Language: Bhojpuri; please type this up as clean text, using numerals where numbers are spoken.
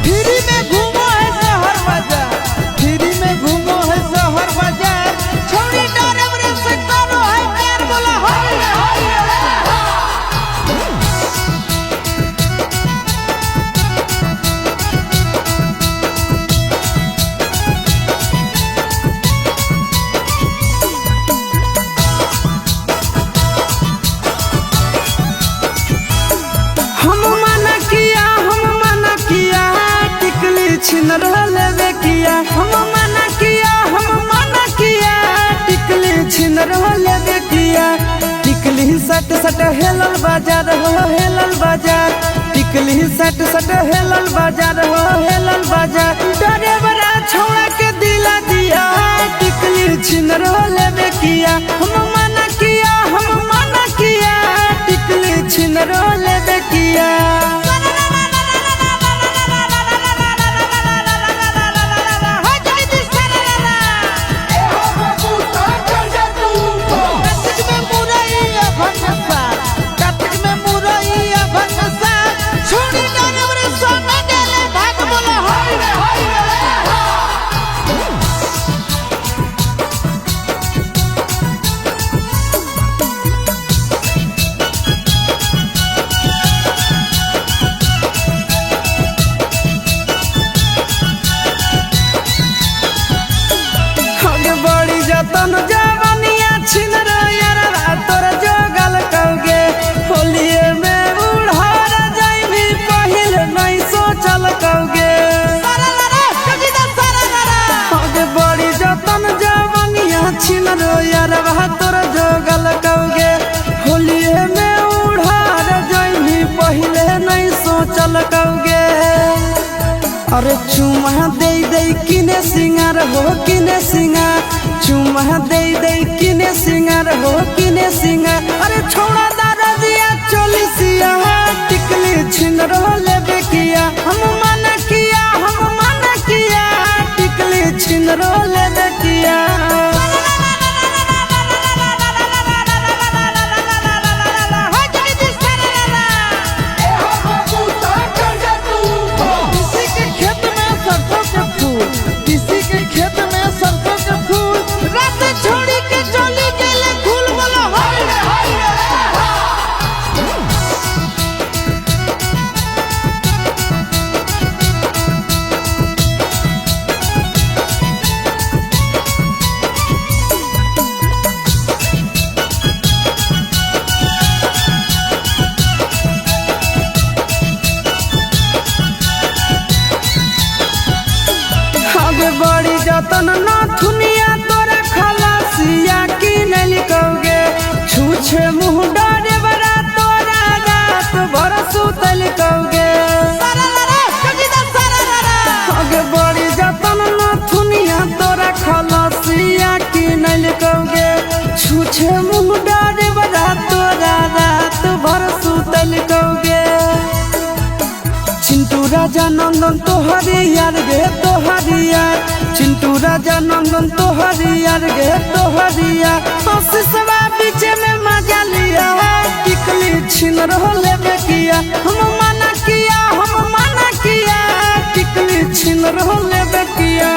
फ्री में घूमो है शहर बाजार, फ्री में घूमो है शहर बाजार। छोड़ी ड्राइवर से करो है प्यार, बोला हाय रे हाय रे। छिन रहले किया हम मना किया टिकली छिन रहले किया। टिकली सट सट हेलल बाजार हो हेलल बाजार, टिकली सट सट हेलल बाजार हो हेलल बाजार। डरे बड़ा छोड़ा के दिला दिया, टिकली छिन रहले किया हम मना किया टिकली छिन रहले किया। जतन जवनिया छिन यार तोर जोगल कौगे, होलिए में उड़ार जाइबी पहिल नहीं सोचल कौगे। बड़ी जतन जवनिया छिन यार तोर जोगल कौगे, होलिए में उड़ार जाइबी पहिले नहीं सोचल कौगे। अरे चुमा दे दे किने सिंगार हो किने सिंगार, चुमा दे दे किने सिंगार हो किने सिंगार। अरे छोड़ा दादा दिया चोलिसिया, टिकली छिन रहले बेकिया हम मना किया टिकली छिन रहले बेकिया। बड़ी जतन ना थुनिया तोरा खलासिया की नहीं कहोगे, छूछे मुँह डारे बड़ा तोरा रात भर सुतल कहोगे। आगे बड़ी जतन ना थुनिया तोरा खलासिया की नहीं कहोगे, छूछे मुँह डारे बड़ा तोरा रात भर सुतल कहोगे। चिंटू राजा नंदन तोहरी यार गे तोहरी यार, चिंटू राजा नंदन तोहरी यार गे तोहरी यार। आशीषवा पीछे में मजा लिया, टिकली छिन रहले बेकिया हम मना किया टिकली छिन रहले बेकिया।